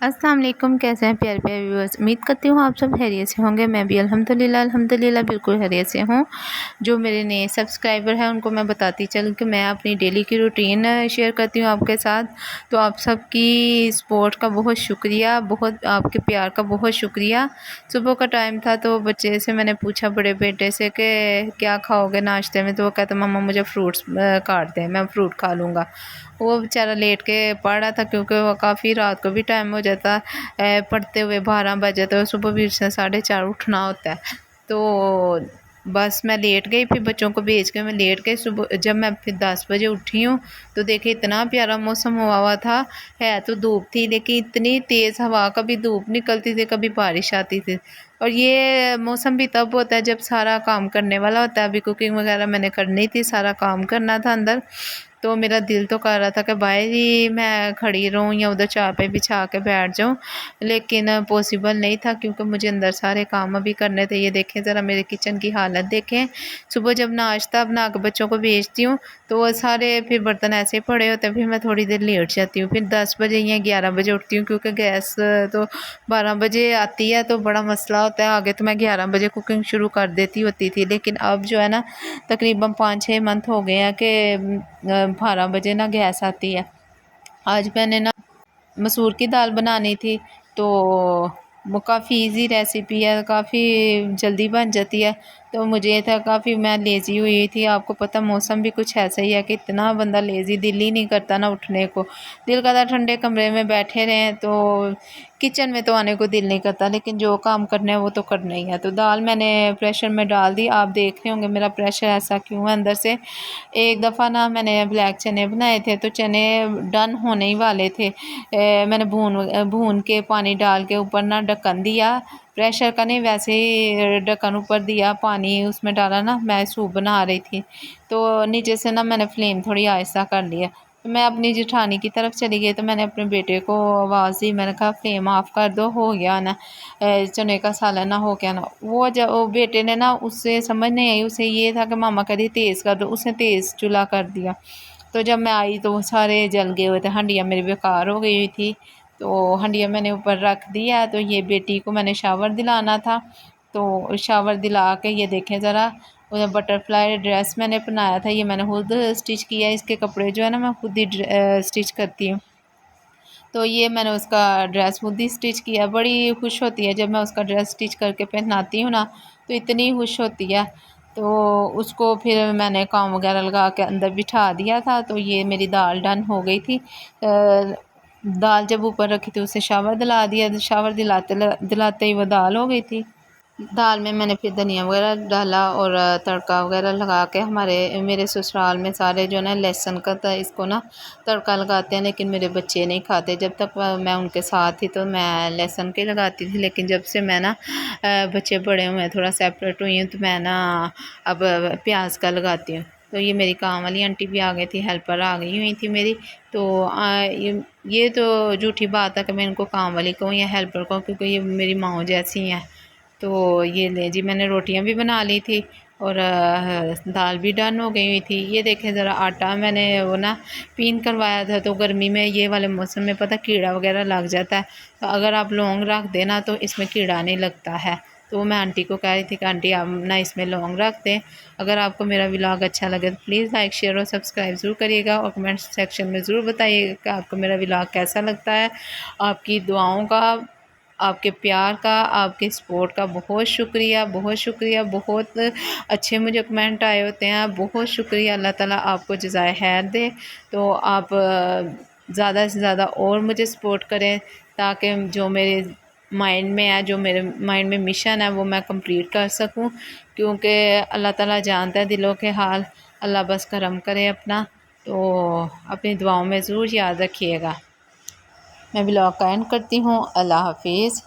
अस्सलाम वालेकुम। कैसे हैं प्यारे प्यारे व्यूअर्स। उम्मीद करती हूँ आप सब खैरियत से होंगे। मैं भी अल्हम्दुलिल्लाह बिल्कुल खैरियत से हूँ। जो मेरे नए सब्सक्राइबर हैं उनको मैं बताती चलूँ कि मैं अपनी डेली की रूटीन शेयर करती हूँ आपके साथ। तो आप सबकी सपोर्ट का बहुत शुक्रिया, बहुत आपके प्यार का बहुत शुक्रिया। सुबह का टाइम था तो बच्चे से मैंने पूछा, बड़े बेटे से, कि क्या खाओगे नाश्ते में। तो वो कहता मम्मा मुझे फ्रूट्स काट दें, मैं फ्रूट खा लूँगा। वो बेचारा लेट के पढ़ रहा था क्योंकि वो काफ़ी रात को भी टाइम हो जाता है पढ़ते हुए, 12 बजे, तो सुबह भी उसने 4:30 उठना होता है। तो बस मैं लेट गई, फिर बच्चों को भेज के मैं लेट गई। सुबह जब मैं फिर 10 बजे उठी हूँ तो देखिए इतना प्यारा मौसम हुआ हुआ था। है तो धूप थी लेकिन इतनी तेज़ हवा, कभी धूप निकलती थी कभी बारिश आती थी। और ये मौसम भी तब होता है जब सारा काम करने वाला होता है। अभी कुकिंग वगैरह मैंने करनी थी, सारा काम करना था अंदर। तो मेरा दिल तो कर रहा था कि बाहर ही मैं खड़ी रहूँ या उधर चाय पे बिछा के बैठ जाऊँ, लेकिन पॉसिबल नहीं था क्योंकि मुझे अंदर सारे काम अभी करने थे। ये देखें ज़रा मेरे किचन की हालत देखें। सुबह जब नाश्ता बना के बच्चों को भेजती हूँ तो वो सारे फिर बर्तन ऐसे ही पड़े होते हैं, फिर मैं थोड़ी देर लेट जाती हूँ। फिर 10 बजे या 11 बजे उठती हूँ क्योंकि गैस तो 12 बजे आती है तो बड़ा मसला होता है। आगे तो मैं 11 बजे कुकिंग शुरू कर देती होती थी, लेकिन अब जो है ना तकरीबन 5-6 मंथ हो गए हैं कि 12 बजे ना गैस आती है। आज मैंने ना मसूर की दाल बनानी थी तो वो काफ़ी इजी रेसिपी है, काफ़ी जल्दी बन जाती है। तो मुझे ये था, काफ़ी मैं लेज़ी हुई थी। आपको पता मौसम भी कुछ ऐसा ही है कि इतना बंदा लेज़ी, दिल ही नहीं करता ना उठने को। दिल करता ठंडे कमरे में बैठे रहें, तो किचन में तो आने को दिल नहीं करता, लेकिन जो काम करना है वो तो करना ही है। तो दाल मैंने प्रेशर में डाल दी। आप देख रहे होंगे मेरा प्रेशर ऐसा क्यों है अंदर से। एक दफ़ा ना मैंने ब्लैक चने बनाए थे तो चने डन होने ही वाले थे। मैंने भून के पानी डाल के ऊपर ना ढक्कन दिया, प्रेशर का नहीं, वैसे ही ढक्कन ऊपर दिया, पानी उसमें डाला ना। मैं सूप बना रही थी तो नीचे से ना मैंने फ्लेम थोड़ी आहिस्ता कर लिया। तो मैं अपनी जेठानी की तरफ चली गई तो मैंने अपने बेटे को आवाज़ दी, मैंने कहा फ्लेम ऑफ कर दो, हो गया ना चने का सालन ना हो गया ना। वो जब वो बेटे ने ना, उससे समझ नहीं आई, उसे ये था कि मामा कह रही तेज़ कर दो, उसने तेज़ चूल्हा कर दिया। तो जब मैं आई तो वो सारे जल गए हुए थे, हंडिया मेरी बेकार हो गई हुई थी। तो हंडिया मैंने ऊपर रख दिया। तो ये बेटी को मैंने शावर दिलाना था, तो शावर दिला के ये देखें ज़रा, बटरफ्लाई ड्रेस मैंने बनाया था, ये मैंने खुद स्टिच किया। इसके कपड़े जो है ना मैं खुद ही स्टिच करती हूँ। तो ये मैंने उसका ड्रेस खुद ही स्टिच किया। बड़ी खुश होती है जब मैं उसका ड्रेस स्टिच करके पहनाती हूँ ना, तो इतनी खुश होती है। तो उसको फिर मैंने काम वगैरह लगा के अंदर बिठा दिया था। तो ये मेरी दाल डन हो गई थी। दाल जब ऊपर रखी थी उसे शावर दिला दिया, शावर दिलाते दिलाते ही वो दाल हो गई थी। दाल में मैंने फिर धनिया वगैरह डाला और तड़का वगैरह लगा के, हमारे मेरे ससुराल में सारे जो ना लहसुन का इसको ना तड़का लगाते हैं, लेकिन मेरे बच्चे नहीं खाते। जब तक मैं उनके साथ थी तो मैं लहसुन के लगाती थी, लेकिन जब से मैं ना बच्चे बड़े हुए हैं, थोड़ा सेपरेट हुई हूँ, तो मैं ना अब प्याज का लगाती हूँ। तो ये मेरी काम वाली आंटी भी आ गई थी, हेल्पर आ गई हुई थी मेरी। तो ये तो झूठी बात है कि मैं इनको काम वाली कहूँ या हेल्पर कहूँ, क्योंकि ये मेरी माँ जैसी हैं। तो ये ले जी, मैंने रोटियां भी बना ली थी और दाल भी डन हो गई हुई थी। ये देखें ज़रा, आटा मैंने वो ना पीन करवाया था। तो गर्मी में ये वाले मौसम में पता कीड़ा वगैरह लग जाता है, तो अगर आप लौंग रख देना तो इसमें कीड़ा नहीं लगता है। तो मैं आंटी को कह रही थी कि आंटी आप ना इसमें लौंग रख दें। अगर आपको मेरा व्लॉग अच्छा लगे तो प्लीज़ लाइक शेयर और सब्सक्राइब ज़रूर करिएगा, और कमेंट सेक्शन में ज़रूर बताइएगा कि आपको मेरा व्लॉग कैसा लगता है। आपकी दुआओं का, आपके प्यार का, आपके सपोर्ट का बहुत शुक्रिया, बहुत शुक्रिया। बहुत अच्छे मुझे कमेंट आए होते हैं, बहुत शुक्रिया। अल्लाह ताला आपको जज़ाए खैर दे। तो आप ज़्यादा से ज़्यादा और मुझे सपोर्ट करें, ताकि जो मेरे माइंड में है, जो मेरे माइंड में मिशन है, वो मैं कंप्लीट कर सकूं, क्योंकि अल्लाह ताला जानता है दिलों के हाल। अल्लाह बस करम करे अपना। तो अपनी दुआओं में ज़रूर याद रखिएगा। मैं ब्लॉग का एंड करती हूँ। अल्लाह हाफिज़।